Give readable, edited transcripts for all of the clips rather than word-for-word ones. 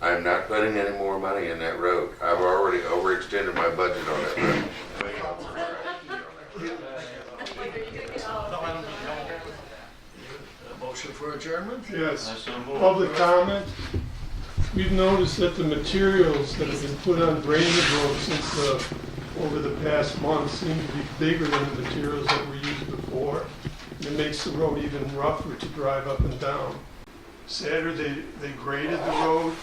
I'm not putting any more money in that road. I've already overextended my budget on that road. Motion for adjournment? Yes. Public comment. We've noticed that the materials that have been put on drainage roads since over the past month seem to be bigger than the materials that were used before. And it makes the road even rougher to drive up and down. Saturday, they graded the road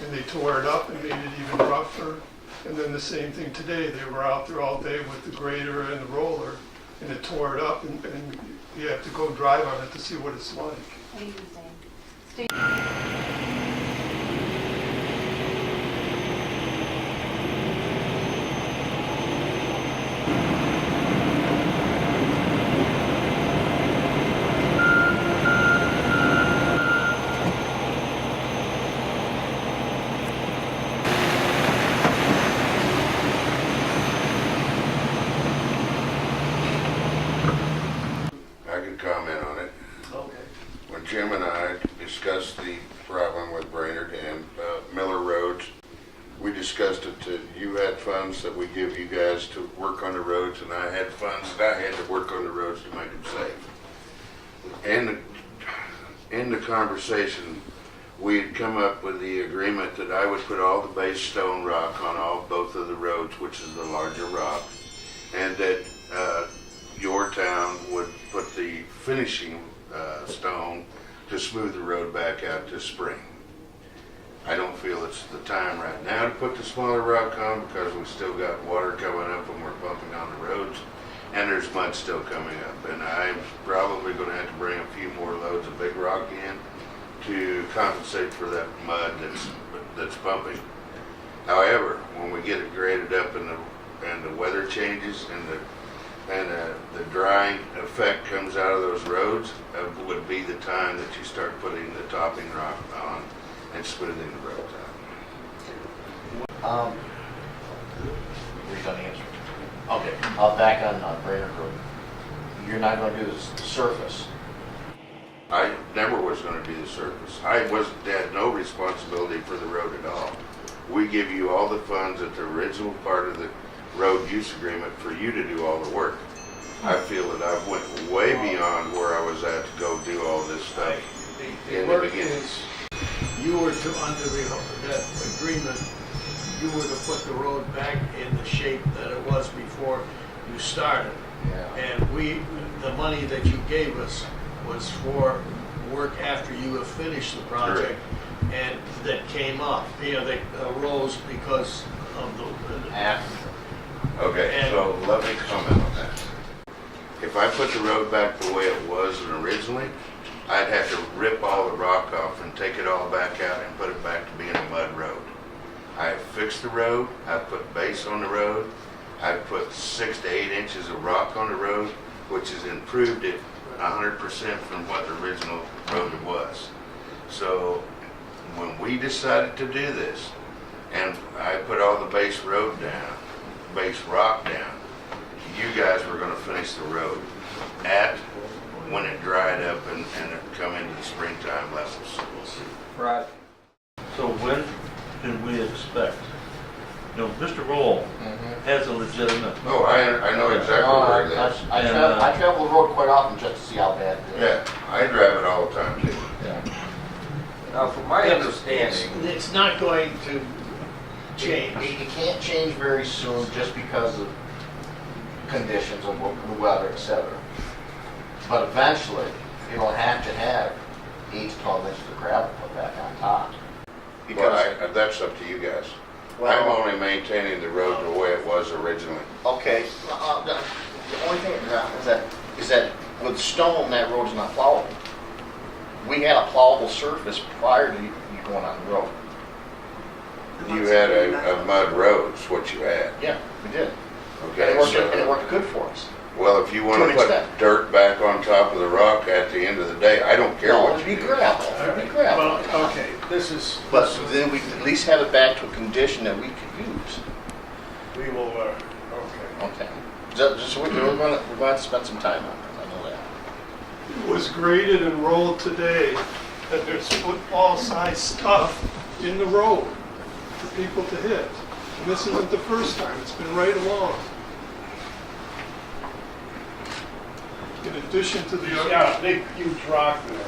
and they tore it up and made it even rougher. And then the same thing today. They were out there all day with the grader and the roller and it tore it up and you have to go drive on it to see what it's like. What are you saying? Comment on it. Okay. When Jim and I discussed the problem with Brainerd and Miller Roads, we discussed it to, you had funds that we give you guys to work on the roads, and I had funds that I had to work on the roads to make them safe. And in the conversation, we had come up with the agreement that I would put all the base stone rock on both of the roads, which is the larger rock, and that your town would put the finishing stone to smooth the road back out to spring. I don't feel it's the time right now to put the smaller rock on because we've still got water coming up and we're pumping on the roads and there's mud still coming up, and I'm probably going to have to bring a few more loads of big rock in to compensate for that mud that's pumping. However, when we get it graded up and the weather changes and the drying effect comes out of those roads, would be the time that you start putting the topping rock on and smoothing the roads out. We're done answering. Okay, I'll back on Brainerd Road. You're not going to do the surface. I never was going to do the surface. I had no responsibility for the road at all. We give you all the funds at the original part of the road use agreement for you to do all the work. I feel that I've went way beyond where I was at to go do all this stuff in the beginning. You were to, under that agreement, you were to put the road back in the shape that it was before you started. Yeah. And the money that you gave us was for work after you have finished the project. Correct. And that came up, that arose because of the After. Okay, so let me comment on that. If I put the road back the way it was originally, I'd have to rip all the rock off and take it all back out and put it back to being a mud road. I fixed the road, I put base on the road, I put 6 to 8 inches of rock on the road, which has improved it 100% from what the original road was. So when we decided to do this, and I put all the base road down, base rock down, you guys were going to finish the road at when it dried up and it come into the springtime levels. Right. So when can we expect? Mr. Roll has a legitimate. Oh, I know exactly where it is. I travel the road quite often just to see how bad it is. Yeah, I drive it all the time too. Yeah. Now, from my understanding, it's not going to change. It can't change very soon just because of conditions of the weather, etc. But eventually, it'll have to have 8 to 12 inches of gravel put back on top. Well, that's up to you guys. I'm only maintaining the road the way it was originally. Okay, the only thing is that with stone, that road is not plowable. We had a plowable surface prior to you going on the road. You had a mud road, is what you had. Yeah, we did. Okay, And it worked good for us. well, if you want to put dirt back on top of the rock at the end of the day, I don't care No, what it'd you be do. gravel. It'd be gravel. Well, okay, this is. But then we could at least have it back to a condition that we could use. We will, okay. Okay. So we're going to spend some time on it. I know that. was graded and rolled today, that there's football-sized stuff in the road for people to hit. And this isn't the first time, it's been right along. In addition to the... Yeah, big, huge rock there.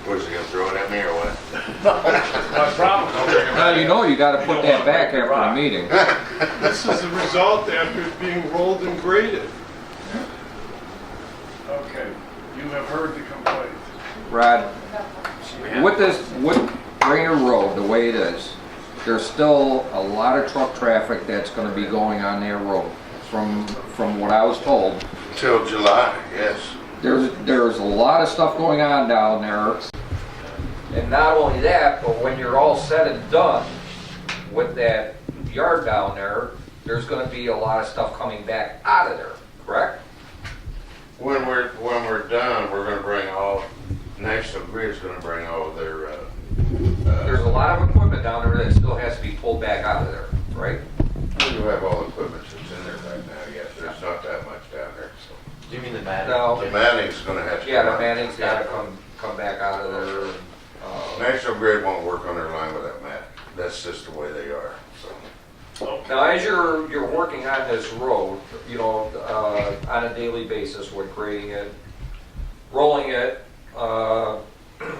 Was he gonna throw it at me or what? My problem. Now, you know you gotta put that back after the meeting. This is the result after it being rolled and graded. Okay, you have heard the complaint. Rod, with Brainerd Road, the way it is, there's still a lot of truck traffic that's gonna be going on that road, from what I was told. Till July, yes. There's a lot of stuff going on down there. And not only that, but when you're all said and done with that yard down there, there's gonna be a lot of stuff coming back out of there, correct? When we're done, we're gonna bring all, National Grid's gonna bring all of their, There's a lot of equipment down there that still has to be pulled back out of there, right? you have all the equipment that's in there right now, yes, there's not that much down there, so. Do you mean the matting? No. The matting's gonna have to. Yeah, come the out. manning's gotta come back out of there. National Grid won't work on their line without mat, that's just the way they are, so. Now, as you're working on this road, you know, on a daily basis with grading it, rolling it,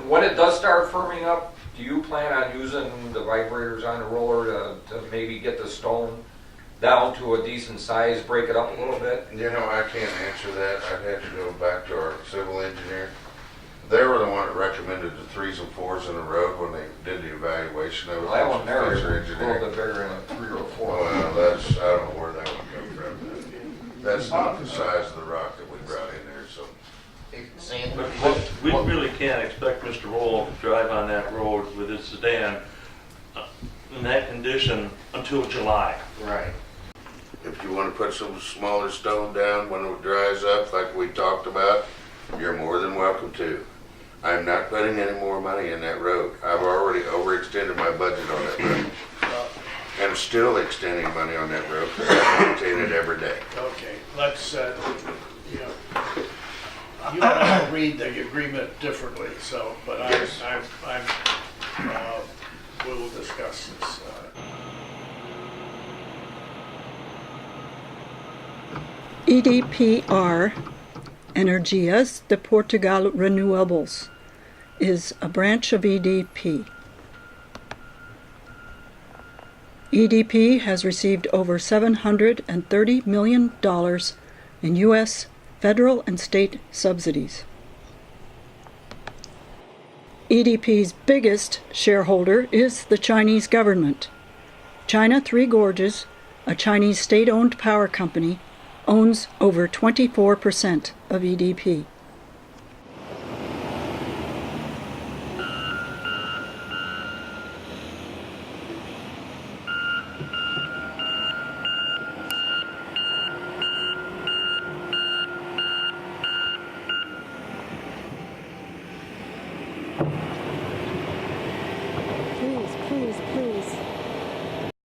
when it does start firming up, do you plan on using the vibrators on the roller to maybe get the stone down to a decent size, break it up a little bit? You know, I can't answer that, I'd have to go back to our civil engineer. They were the one that recommended the 3s and 4s in the road when they did the evaluation of it. Well, that one there is Their a engineer. little bit bigger than a 3 or 4. Well, that's, I don't know where that one came from. That's not the size of the rock that we brought in there, so. Sand. But we really can't expect Mr. Roll to drive on that road with his sedan in that condition until July. Right. If you want to put some smaller stone down when it dries up, like we talked about, you're more than welcome to. I'm not putting any more money in that road. I've already overextended my budget on that road. I'm still extending money on that road because I maintain it every day. Okay, let's, you know, you and I will read the agreement differently, so, but Yes. we will discuss this. EDPR, Energias de Portugal Renewables, is a branch of EDP. EDP has received over $730 million in U.S. federal and state subsidies. EDP's biggest shareholder is the Chinese government. China Three Gorges, a Chinese state-owned power company, owns over 24% of EDP.